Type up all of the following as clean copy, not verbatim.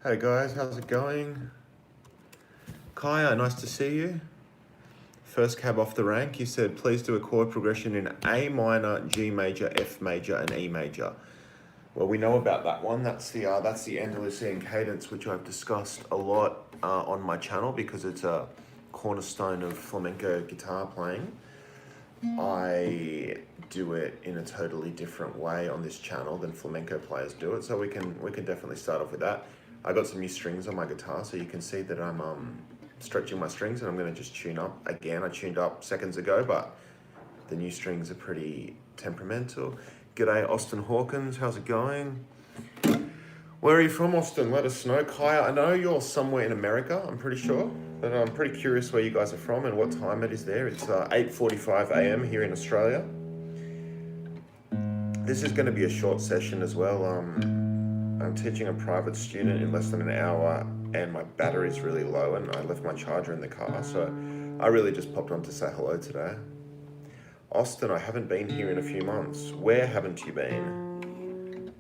Hey guys, how's it going? Kaya, nice to see you. First cab off the rank, you said please do a chord progression in A minor, G major, F major, and E major. Well, we know about that one. That's the Andalusian cadence, which I've discussed a lot on my channel because it's a cornerstone of flamenco guitar playing. I do it in a totally different way on this channel than flamenco players do it, so we can definitely start off with that. I got some new strings on my guitar, so you can see that I'm stretching my strings, and I'm going to just tune up again. I tuned up seconds ago, but the new strings are pretty temperamental. G'day, Austin Hawkins. How's it going? Where are you from, Austin? Let us know. Kaya, I know you're somewhere in America, I'm pretty sure, but I'm pretty curious where you guys are from and what time it is there. It's 8:45 a.m. here in Australia. This is going to be a short session as well. I'm teaching a private student in less than an hour, and my battery's really low, and I left my charger in the car, so I really just popped on to say hello today. Austin, I haven't been here in a few months. Where haven't you been?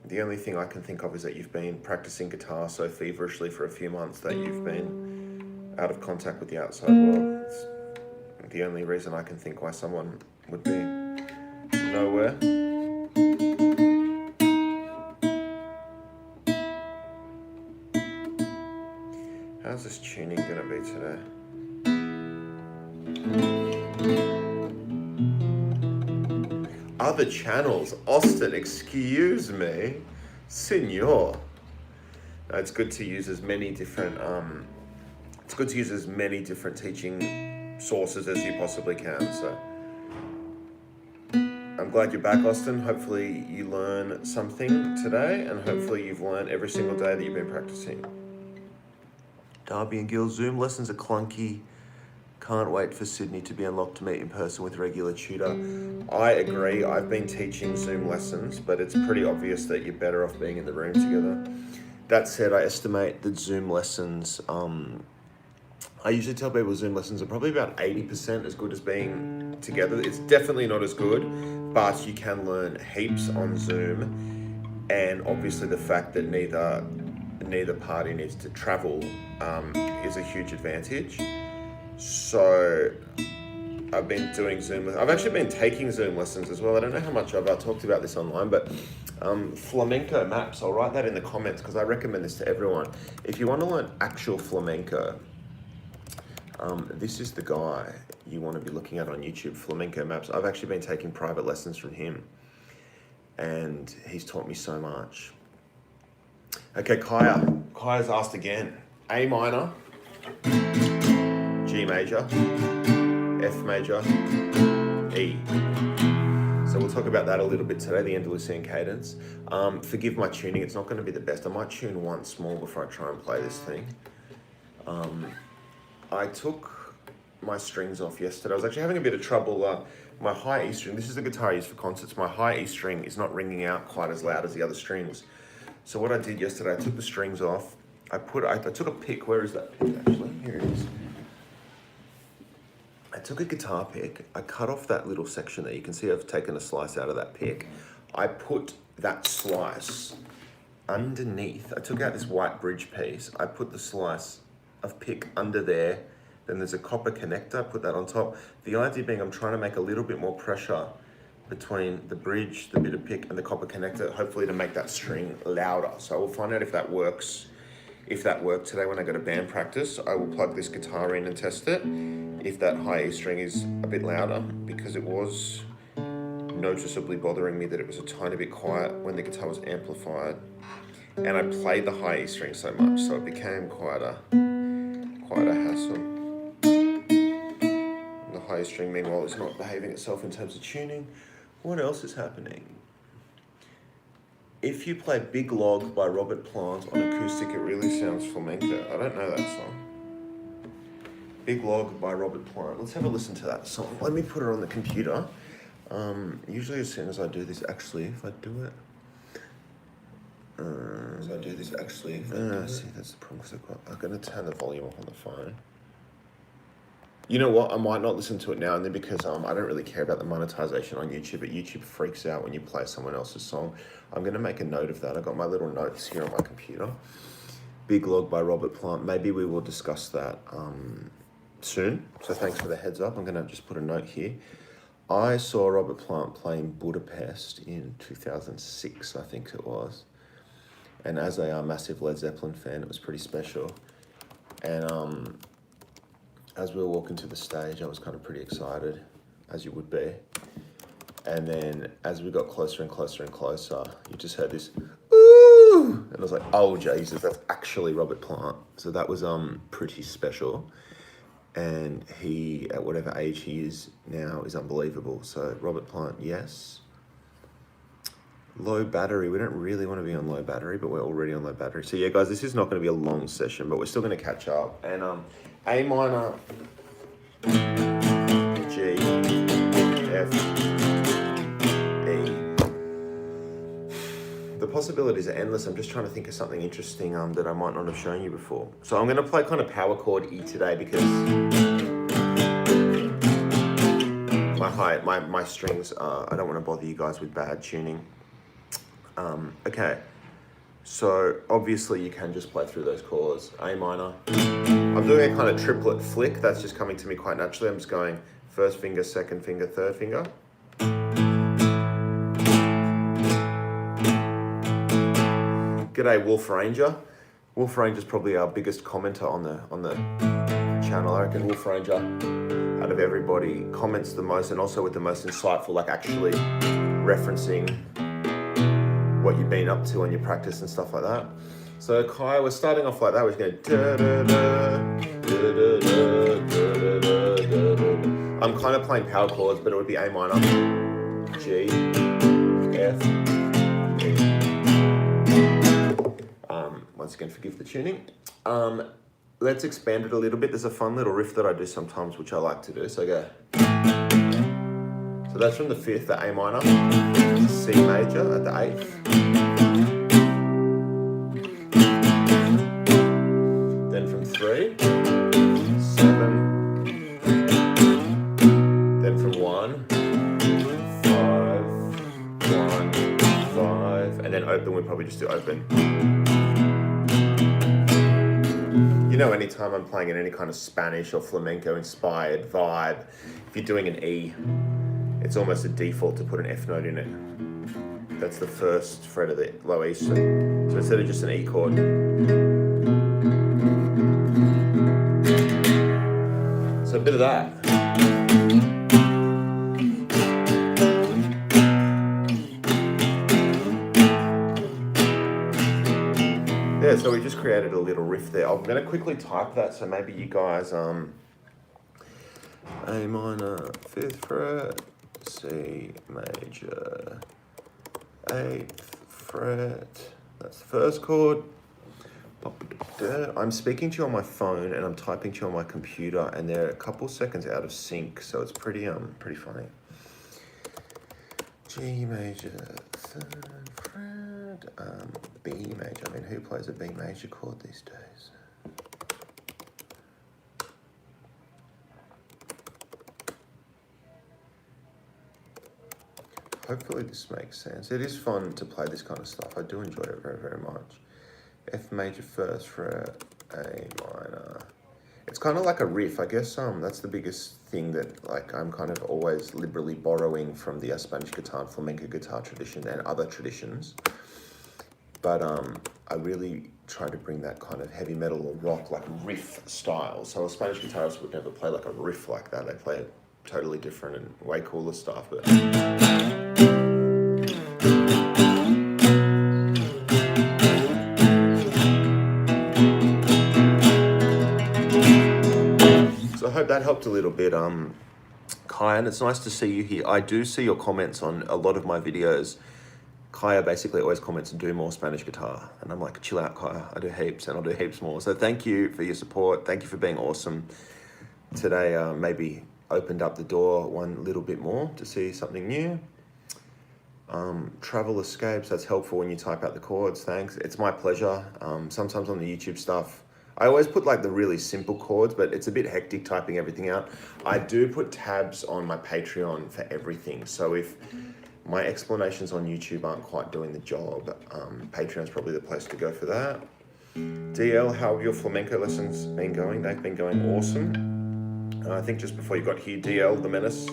The only thing I can think of is that you've been practicing guitar so feverishly for a few months that you've been out of contact with the outside world. It's the only reason I can think why someone would be nowhere. How's this tuning gonna be today? Other channels, Austin, excuse me, senor. No, it's good to use as many different teaching sources as you possibly can. So I'm glad you're back, Austin. Hopefully you learn something today, and hopefully you've learned every single day that you've been practicing. Darby and Gill, Zoom lessons are clunky. Can't wait for Sydney to be unlocked to meet in person with regular tutor. I agree. I've been teaching Zoom lessons, but it's pretty obvious that you're better off being in the room together. That said, I estimate that Zoom lessons, I usually tell people Zoom lessons are probably about 80% as good as being together. It's definitely not as good, but you can learn heaps on Zoom. And obviously the fact that neither party needs to travel is a huge advantage. So I've been doing Zoom. I've actually been taking Zoom lessons as well. I don't know how much I've talked about this online, but flamenco maps, I'll write that in the comments because I recommend this to everyone. If you want to learn actual flamenco, this is the guy you want to be looking at on YouTube, Flamenco Maps. I've actually been taking private lessons from him, and he's taught me so much. Okay, Kaya's asked again. A minor, G major, F major, E. So we'll talk about that a little bit today, the Andalusian cadence. Forgive my tuning, it's not going to be the best. I might tune once more before I try and play this thing. I took my strings off yesterday. I was actually having a bit of trouble. My high E string, this is the guitar I use for concerts, my high E string is not ringing out quite as loud as the other strings. So what I did yesterday, I took the strings off. I took a pick. Where is that pick actually? Here it is. I took a guitar pick. I cut off that little section there. You can see I've taken a slice out of that pick. I put that slice underneath. I took out this white bridge piece. I put the slice of pick under there. Then there's a copper connector. I put that on top. The idea being I'm trying to make a little bit more pressure between the bridge, the bit of pick, and the copper connector, hopefully to make that string louder. So we'll find out if that works. If that worked today when I go to band practice, I will plug this guitar in and test it. If that high E string is a bit louder, because it was noticeably bothering me that it was a tiny bit quiet when the guitar was amplified. And I played the high E string so much, so it became quite a hassle. And the high E string, meanwhile, is not behaving itself in terms of tuning. What else is happening? If you play Big Log by Robert Plant on acoustic, it really sounds flamenco. I don't know that song. Big Log by Robert Plant. Let's have a listen to that song. Let me put it on the computer. Usually as soon as I do this, actually, if I do it. See, that's the problem, because I'm going to turn the volume up on the phone. You know what? I might not listen to it now and then because I don't really care about the monetization on YouTube, but YouTube freaks out when you play someone else's song. I'm going to make a note of that. I got my little notes here on my computer. Big Log by Robert Plant. Maybe we will discuss that soon. So thanks for the heads up. I'm going to just put a note here. I saw Robert Plant play in Budapest in 2006, I think it was. And as a massive Led Zeppelin fan, it was pretty special. And as we were walking to the stage, I was kind of pretty excited, as you would be. And then as we got closer and closer and closer, you just heard this, ooh! And I was like, oh, Jesus, that's actually Robert Plant. So that was pretty special. And he, at whatever age he is now, is unbelievable. So Robert Plant, yes. Low battery. We don't really want to be on low battery, but we're already on low battery. So yeah, guys, this is not going to be a long session, but we're still going to catch up. And A minor, G, F, E. The possibilities are endless. I'm just trying to think of something interesting that I might not have shown you before. So I'm going to play kind of power chord E today because my strings are, I don't want to bother you guys with bad tuning. Okay, so obviously you can just play through those chords. A minor. I'm doing a kind of triplet flick. That's just coming to me quite naturally. I'm just going first finger, second finger, third finger. G'day, Wolf Ranger. Wolf Ranger is probably our biggest commenter on the channel. I reckon Wolf Ranger, out of everybody, comments the most and also with the most insightful, like actually referencing what you've been up to on your practice and stuff like that. So Kai, we're starting off like that. We're going da da da da da da da da da. I'm kind of playing power chords, but it would be A minor, G, F, E. Once again, forgive the tuning. Let's expand it a little bit. There's a fun little riff that I do sometimes, which I like to do. So I go. So that's from the 5th, the A minor, C major at the 8th. Then from 3, 7. Then from 1, 5, 1, 5. And then open, we'd probably just do open. You know, anytime I'm playing in any kind of Spanish or flamenco inspired vibe, if you're doing an E, it's almost a default to put an F note in it. That's the first fret of the low E string. So instead of just an E chord. So a bit of that. Yeah, so we just created a little riff there. I'm going to quickly type that so maybe you guys, A minor, 5th fret, C major, 8th fret, that's the first chord. I'm speaking to you on my phone and I'm typing to you on my computer and they're a couple seconds out of sync, so it's pretty funny. G major, 3rd fret, B major. I mean, who plays a B major chord these days? Hopefully this makes sense. It is fun to play this kind of stuff. I do enjoy it very, very much. F major 1st fret, A minor. It's kind of like a riff. I guess that's the biggest thing that like I'm kind of always liberally borrowing from the Spanish guitar and flamenco guitar tradition and other traditions. But I really try to bring that kind of heavy metal or rock like riff style. So a Spanish guitarist would never play like a riff like that. They play totally different and way cooler stuff. But so I hope that helped a little bit, Kai, and it's nice to see you here. I do see your comments on a lot of my videos. Kaya basically always comments, do more Spanish guitar. And I'm like, chill out, Kaya. I do heaps and I'll do heaps more. So thank you for your support. Thank you for being awesome. Today maybe opened up the door one little bit more to see something new. Travel escapes, that's helpful when you type out the chords. Thanks. It's my pleasure. Sometimes on the YouTube stuff, I always put like the really simple chords, but it's a bit hectic typing everything out. I do put tabs on my Patreon for everything. So if my explanations on YouTube aren't quite doing the job, Patreon's probably the place to go for that. DL, how have your flamenco lessons been going? They've been going awesome. I think just before you got here, DL, the Menace,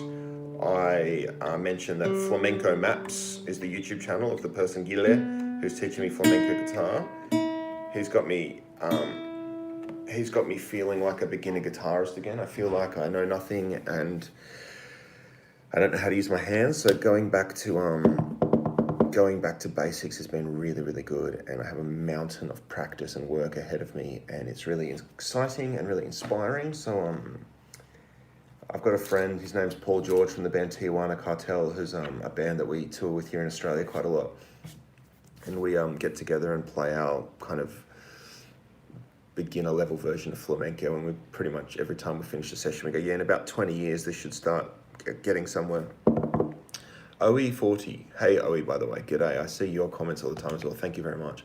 I mentioned that Flamenco Maps is the YouTube channel of the person Guilherme, who's teaching me flamenco guitar. He's got me feeling like a beginner guitarist again. I feel like I know nothing and I don't know how to use my hands. So going back to basics has been really, really good. And I have a mountain of practice and work ahead of me. And it's really exciting and really inspiring. So I've got a friend, his name's Paul George from the band Tijuana Cartel, who's a band that we tour with here in Australia quite a lot. And we get together and play our kind of beginner level version of flamenco, and we pretty much every time we finish a session we go, yeah, in about 20 years this should start getting somewhere. OE40, hey OE, by the way, g'day. I see your comments all the time as well, thank you very much.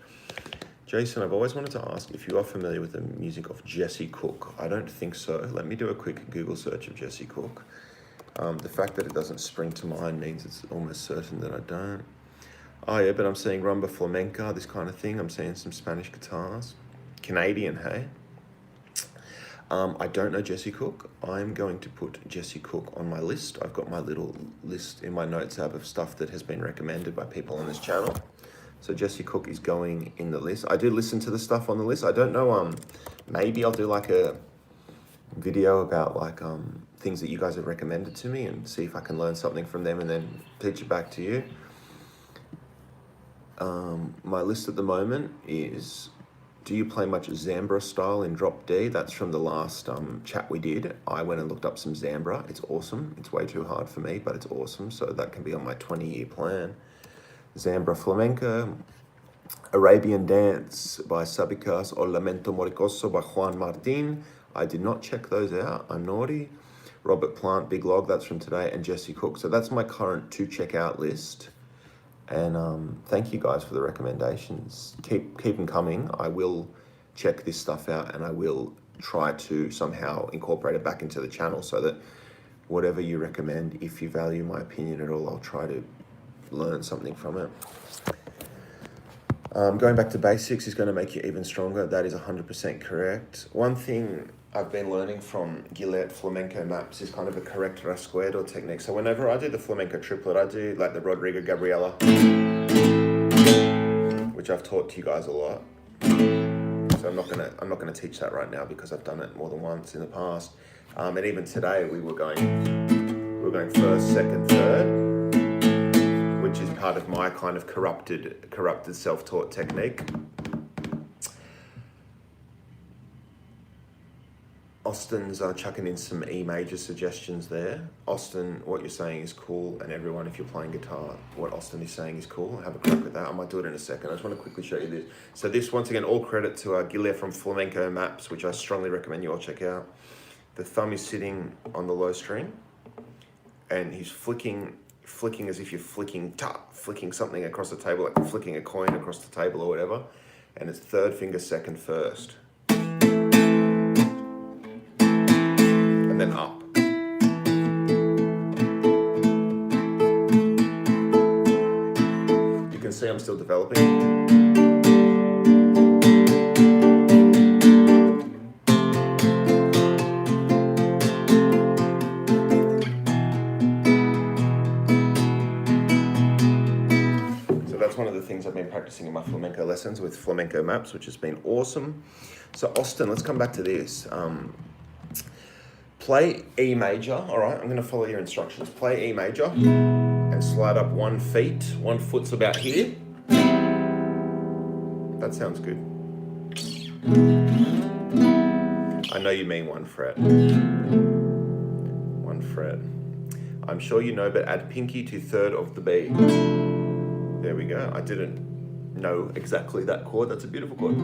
Jason, I've always wanted to ask if you are familiar with the music of Jesse Cook. I don't think so. Let me do a quick Google search of Jesse Cook. The fact that it doesn't spring to mind means it's almost certain that I don't. Oh yeah, but I'm seeing rumba flamenca, this kind of thing. I'm seeing some Spanish guitars. Canadian, hey? I don't know Jesse Cook. I'm going to put Jesse Cook on my list. I've got my little list in my notes app of stuff that has been recommended by people on this channel. So Jesse Cook is going in the list. I do listen to the stuff on the list. I don't know, maybe I'll do like a video about like things that you guys have recommended to me and see if I can learn something from them and then teach it back to you. My list at the moment is, do you play much Zambra style in drop D? That's from the last chat we did. I went and looked up some Zambra. It's awesome. It's way too hard for me, but it's awesome. So that can be on my 20-year plan. Zambra Flamenco, Arabian Dance by Sabicas or Lamento Moricoso by Juan Martin. I did not check those out. I'm naughty. Robert Plant, Big Log, that's from today, and Jesse Cook. So that's my current to check out list. And thank you guys for the recommendations. Keep them coming. I will check this stuff out and I will try to somehow incorporate it back into the channel so that whatever you recommend, if you value my opinion at all, I'll try to learn something from it. Going back to basics is going to make you even stronger. That is 100% correct. One thing I've been learning from Guilherme Flamenco Maps is kind of a correct rasguedo technique. So whenever I do the flamenco triplet, I do like the Rodrigo Gabriela, which I've taught to you guys a lot. So I'm not gonna teach that right now because I've done it more than once in the past. And even today we were going first, second, third, which is part of my kind of corrupted self-taught technique. Austin's chucking in some E major suggestions there. Austin, what you're saying is cool, and everyone, if you're playing guitar, what Austin is saying is cool. Have a crack with that. I might do it in a second. I just want to quickly show you this. So this, once again, all credit to Guilherme from Flamenco Maps, which I strongly recommend you all check out. The thumb is sitting on the low string, and he's flicking as if you're flicking something across the table, like flicking a coin across the table or whatever. And it's third finger, second, first. And then up. You can see I'm still developing. So that's one of the things I've been practicing in my flamenco lessons with Flamenco Maps, which has been awesome. So Austin, let's come back to this. Play E major, all right, I'm going to follow your instructions. Play E major and slide up 1 foot. 1 foot's about here. That sounds good. I know you mean 1 fret. 1 fret. I'm sure you know, but add pinky to third of the B. There we go. I didn't know exactly that chord. That's a beautiful chord.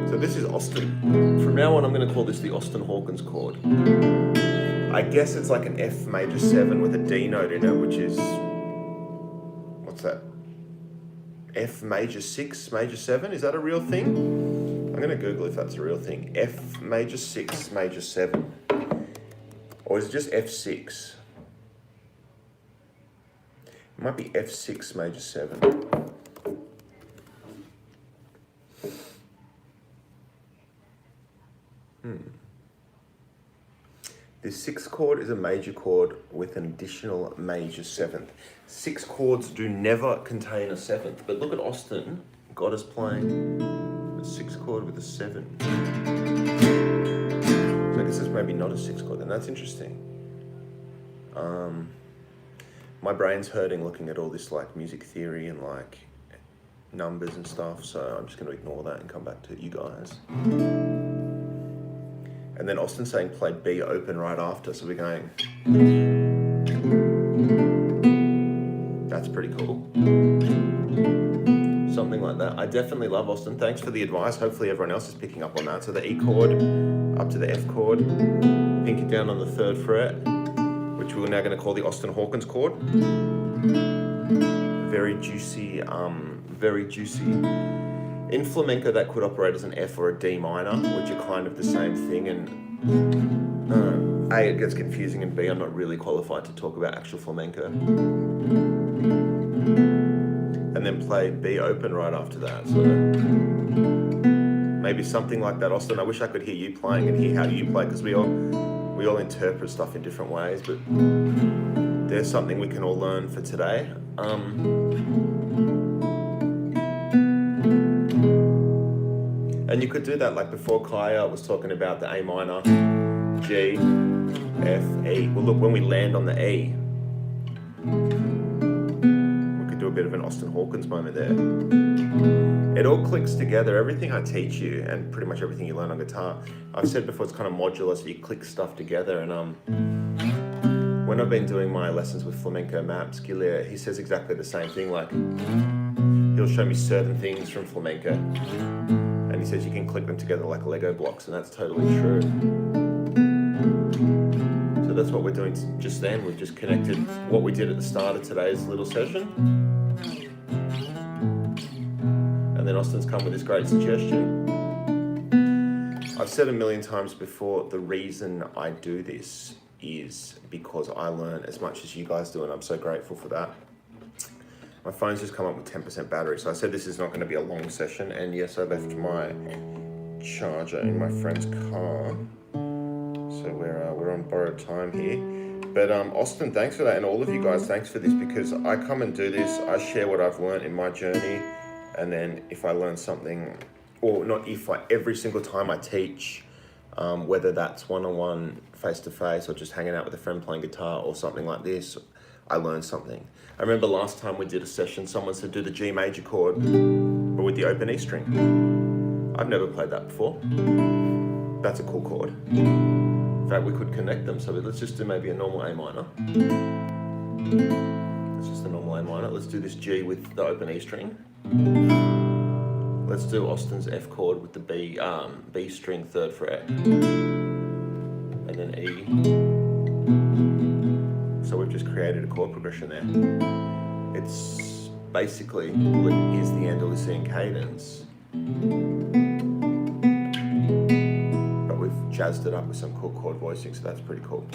So this is Austin. From now on, I'm going to call this the Austin Hawkins chord. I guess it's like an F major 7 with a D note in it, which is, what's that? F major 6, major 7? Is that a real thing? I'm going to Google if that's a real thing. F major 6, major 7. Or is it just F6? It might be F6, major 7. This 6th chord is a major chord with an additional major 7th. 6 chords do never contain a 7th, but look at Austin. God is playing a 6 chord with a 7. So this is maybe not a 6 chord, and that's interesting. My brain's hurting looking at all this like music theory and like numbers and stuff, so I'm just going to ignore that and come back to you guys. And then Austin saying play B open right after, so we're going. That's pretty cool. Something like that. I definitely love Austin. Thanks for the advice. Hopefully everyone else is picking up on that. So the E chord up to the F chord, pink it down on the 3rd fret, which we're now going to call the Austin Hawkins chord. Very juicy, very juicy. In flamenco, that could operate as an F or a D minor, which are kind of the same thing. And A, it gets confusing, and B, I'm not really qualified to talk about actual flamenco. And then play B open right after that. So maybe something like that. Austin, I wish I could hear you playing and hear how you play, because we all interpret stuff in different ways, but there's something we can all learn for today. And you could do that like before. Kaya was talking about the A minor, G, F, E. Well, look, when we land on the E, we could do a bit of an Austin Hawkins moment there. It all clicks together. Everything I teach you, and pretty much everything you learn on guitar, I've said before, it's kind of modular, so you click stuff together. And when I've been doing my lessons with Flamenco Maps, Gilia, he says exactly the same thing. Like, he'll show me certain things from flamenco, and he says you can click them together like Lego blocks, and that's totally true. So that's what we're doing just then. We've just connected what we did at the start of today's little session. And then Austin's come with this great suggestion. I've said a million times before, the reason I do this is because I learn as much as you guys do, and I'm so grateful for that. My phone's just come up with 10% battery, so I said this is not going to be a long session, and yes, I left my charger in my friend's car, so we're on borrowed time here. But Austin, thanks for that, and all of you guys, thanks for this, because I come and do this, I share what I've learned in my journey, and then if I learn something, or not if I, every single time I teach, whether that's one-on-one, face-to-face, or just hanging out with a friend playing guitar or something like this, I learned something. I remember last time we did a session, someone said do the G major chord, but with the open E string. I've never played that before. That's a cool chord. In fact, we could connect them, so let's just do maybe a normal A minor. It's just a normal A minor. Let's do this G with the open E string. Let's do Austin's F chord with the B string 3rd fret. And then E. So we've just created a chord progression there. It's basically, well, it is the Andalusian cadence, but we've jazzed it up with some cool chord voicing, so that's pretty cool.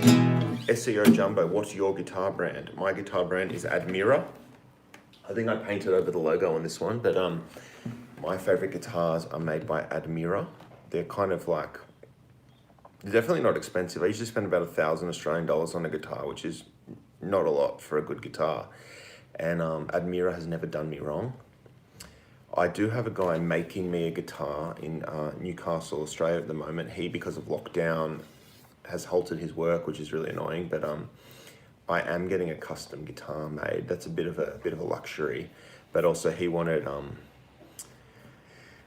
SEO Jumbo, what's your guitar brand? My guitar brand is Admira. I think I painted over the logo on this one, but my favorite guitars are made by Admira. They're kind of like, they're definitely not expensive. I usually spend about 1,000 Australian dollars on a guitar, which is not a lot for a good guitar. And Admira has never done me wrong. I do have a guy making me a guitar in Newcastle, Australia at the moment. He, because of lockdown, has halted his work, which is really annoying, but I am getting a custom guitar made. That's a bit of a luxury, but also he wanted,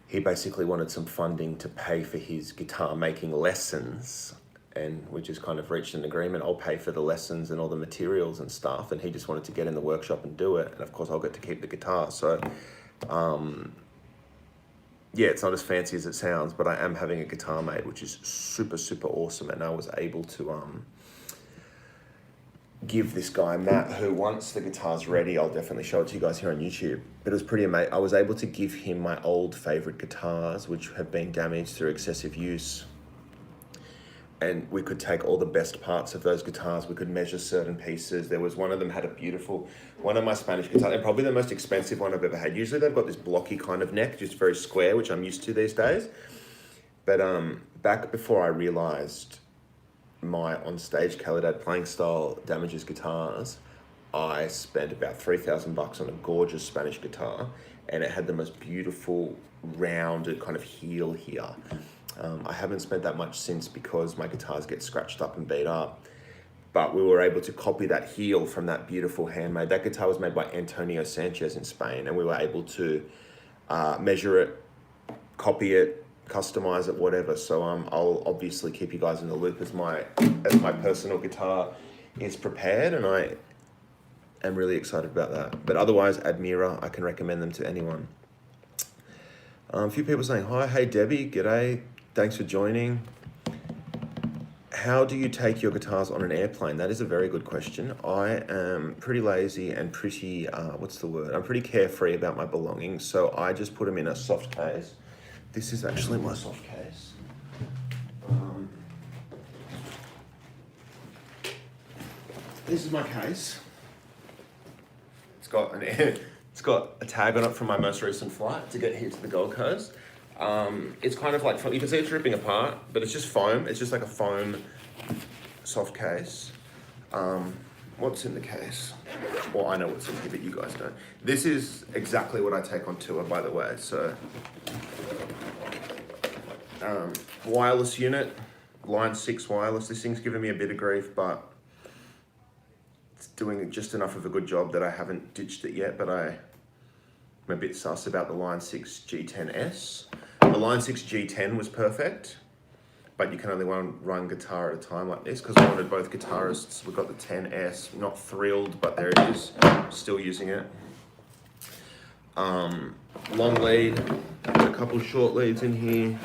he basically wanted some funding to pay for his guitar making lessons, and we just kind of reached an agreement. I'll pay for the lessons and all the materials and stuff, and he just wanted to get in the workshop and do it, and of course I'll get to keep the guitar. So yeah, it's not as fancy as it sounds, but I am having a guitar made, which is super, super awesome, and I was able to give this guy, Matt, who once the guitar's ready, I'll definitely show it to you guys here on YouTube. But it was pretty amazing. I was able to give him my old favorite guitars, which have been damaged through excessive use. And we could take all the best parts of those guitars. We could measure certain pieces. There was one of them had a beautiful, one of my Spanish guitars, and probably the most expensive one I've ever had. Usually they've got this blocky kind of neck, just very square, which I'm used to these days. But back before I realized my on-stage Calidad playing style damages guitars, I spent about $3,000 on a gorgeous Spanish guitar, and it had the most beautiful rounded kind of heel here. I haven't spent that much since because my guitars get scratched up and beat up, but we were able to copy that heel from that beautiful handmade. That guitar was made by Antonio Sanchez in Spain, and we were able to measure it, copy it, customize it, whatever. So I'll obviously keep you guys in the loop as my personal guitar is prepared, and I am really excited about that. But otherwise, Admira, I can recommend them to anyone. A few people saying, hi, hey Debbie, g'day, thanks for joining. How do you take your guitars on an airplane? That is a very good question. I am pretty lazy and pretty, I'm pretty carefree about my belongings, so I just put them in a soft case. This is actually my soft case. This is my case. It's got a tag on it from my most recent flight to get here to the Gold Coast. It's kind of like, you can see it's ripping apart, but it's just foam. It's just like a foam soft case. What's in the case? Well, I know what's in here, but you guys don't. This is exactly what I take on tour, by the way. So, wireless unit, line 6 wireless. This thing's given me a bit of grief, but it's doing just enough of a good job that I haven't ditched it yet, but I'm a bit sus about the line 6 G10S. The line 6 G10 was perfect, but you can only run guitar at a time like this because I wanted both guitarists. We've got the 10S, not thrilled, but there it is, still using it. Long lead, a couple short leads in here.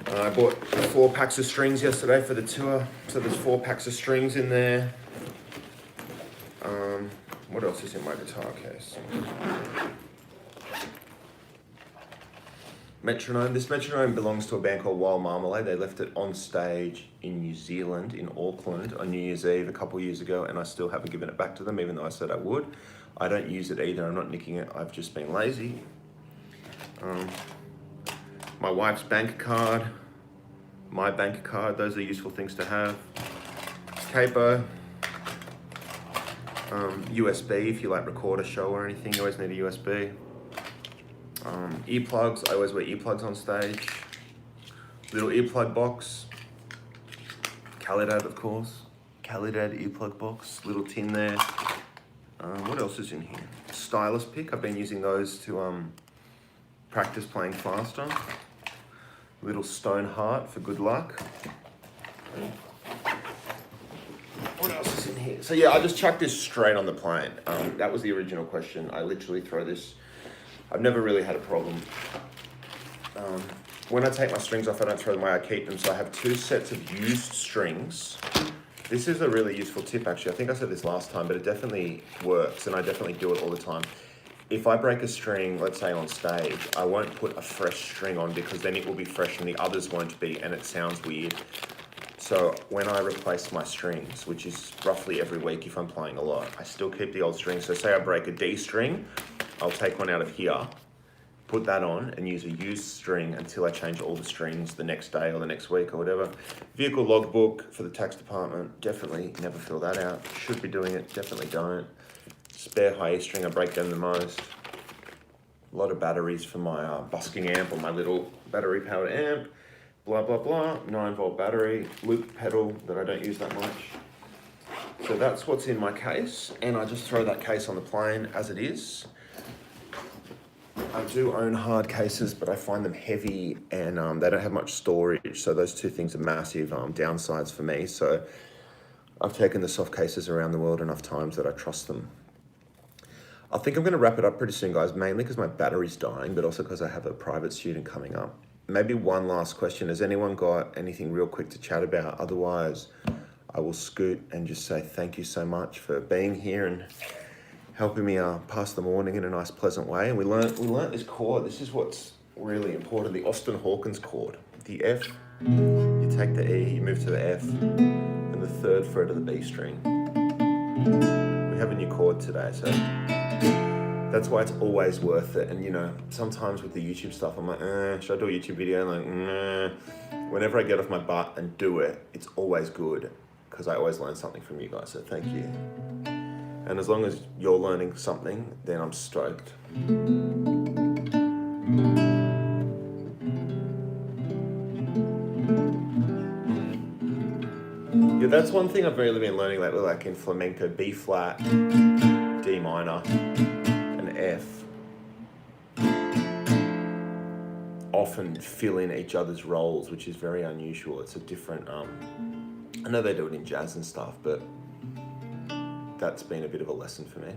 I bought 4 packs of strings yesterday for the tour, so there's 4 packs of strings in there. What else is in my guitar case? Metronome. This metronome belongs to a band called Wild Marmalade. They left it on stage in New Zealand, in Auckland, on New Year's Eve a couple years ago, and I still haven't given it back to them, even though I said I would. I don't use it either. I'm not nicking it. I've just been lazy. My wife's bank card, my bank card. Those are useful things to have. Capo. USB, if you like record a show or anything, you always need a USB. Earplugs, I always wear earplugs on stage. Little earplug box. Calidad, of course. Calidad earplug box, little tin there. What else is in here? Stylus pick, I've been using those to practice playing faster. Little stone heart for good luck. What else is in here? So yeah, I just chucked this straight on the plane. That was the original question. I literally throw this. I've never really had a problem. When I take my strings off, I don't throw them away, I keep them. So I have 2 sets of used strings. This is a really useful tip, actually. I think I said this last time, but it definitely works, and I definitely do it all the time. If I break a string, let's say on stage, I won't put a fresh string on because then it will be fresh and the others won't be, and it sounds weird. So when I replace my strings, which is roughly every week if I'm playing a lot, I still keep the old strings. So say I break a D string, I'll take one out of here, put that on and use a used string until I change all the strings the next day or the next week or whatever. Vehicle logbook for the tax department, definitely never fill that out. Should be doing it, definitely don't. Spare high E string, I break them the most. A lot of batteries for my busking amp or my little battery powered amp. Blah, blah, blah, 9-volt battery, loop pedal that I don't use that much. So that's what's in my case, and I just throw that case on the plane as it is. I do own hard cases, but I find them heavy and they don't have much storage, so those 2 things are massive downsides for me. So I've taken the soft cases around the world enough times that I trust them. I think I'm going to wrap it up pretty soon, guys, mainly because my battery's dying, but also because I have a private student coming up. Maybe one last question. Has anyone got anything real quick to chat about? Otherwise, I will scoot and just say thank you so much for being here and helping me pass the morning in a nice, pleasant way. And we learnt this chord. This is what's really important, the Austin Hawkins chord. The F, you take the E, you move to the F, and the third fret of the B string. We have a new chord today, so that's why it's always worth it. And you know, sometimes with the YouTube stuff, I'm like, should I do a YouTube video? I'm like, nah. Whenever I get off my butt and do it, it's always good because I always learn something from you guys, so thank you. And as long as you're learning something, then I'm stoked. Yeah, that's one thing I've really been learning lately, like in flamenco, B flat, D minor, and F often fill in each other's roles, which is very unusual. It's a different, I know they do it in jazz and stuff, but that's been a bit of a lesson for me.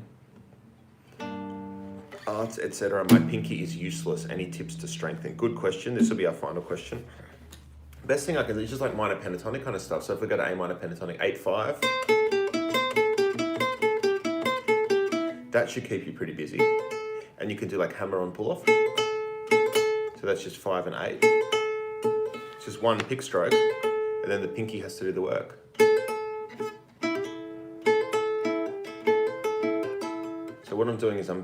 Arts, etc. My pinky is useless. Any tips to strengthen? Good question. This will be our final question. Best thing I can do is just like minor pentatonic kind of stuff. So if we go to A minor pentatonic, 8-5, that should keep you pretty busy. And you can do like hammer on pull off. So that's just 5 and 8. It's just one pick stroke, and then the pinky has to do the work. So what I'm doing is I'm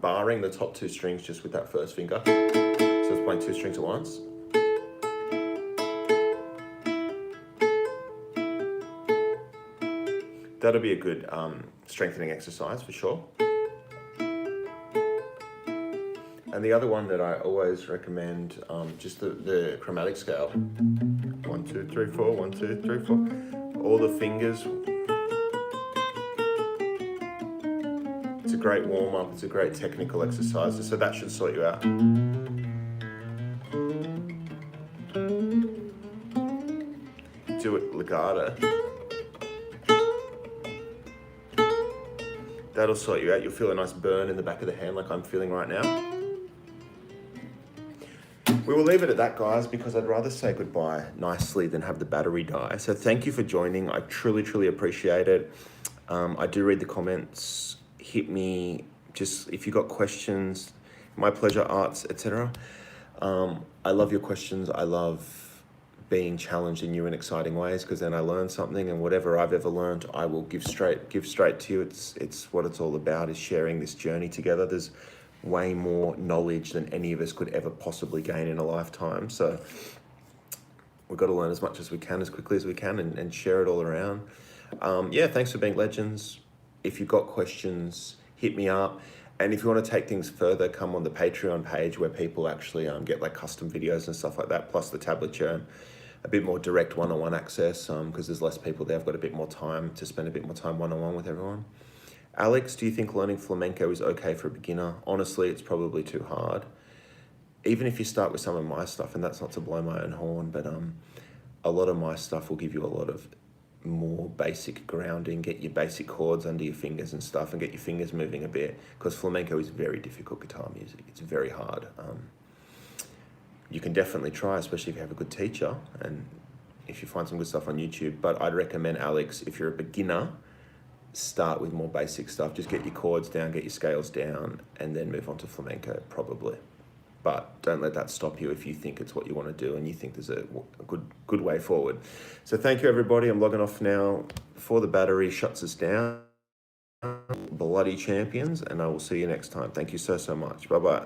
barring the top 2 strings just with that first finger. So it's playing 2 strings at once. That'll be a good strengthening exercise for sure. And the other one that I always recommend, just the chromatic scale. 1, 2, 3, 4, 1, 2, 3, 4. All the fingers. It's a great warm up, it's a great technical exercise, so that should sort you out. Do it legato. That'll sort you out. You'll feel a nice burn in the back of the hand like I'm feeling right now. We will leave it at that, guys, because I'd rather say goodbye nicely than have the battery die. So thank you for joining. I truly, truly appreciate it. I do read the comments. Hit me just if you got questions. My pleasure, Arts, etc. I love your questions. I love being challenged in new and exciting ways, because then I learn something, and whatever I've ever learned, I will give straight to you. It's what it's all about, is sharing this journey together. There's way more knowledge than any of us could ever possibly gain in a lifetime. So we've got to learn as much as we can, as quickly as we can, and share it all around. Yeah, thanks for being legends. If you've got questions, hit me up. And if you want to take things further, come on the Patreon page where people actually get like custom videos and stuff like that, plus the tablature, a bit more direct one-on-one access, because there's less people there. I've got a bit more time to spend a bit more time one-on-one with everyone. Alex, do you think learning flamenco is okay for a beginner? Honestly, it's probably too hard. Even if you start with some of my stuff, and that's not to blow my own horn, but a lot of my stuff will give you a lot of more basic grounding, get your basic chords under your fingers and stuff, and get your fingers moving a bit, because flamenco is very difficult guitar music. It's very hard. You can definitely try, especially if you have a good teacher and if you find some good stuff on YouTube. But I'd recommend, Alex, if you're a beginner, start with more basic stuff. Just get your chords down, get your scales down, and then move on to flamenco, probably. But don't let that stop you if you think it's what you want to do and you think there's a good way forward. So thank you, everybody. I'm logging off now before the battery shuts us down. Bloody champions, and I will see you next time. Thank you so much. Bye-bye.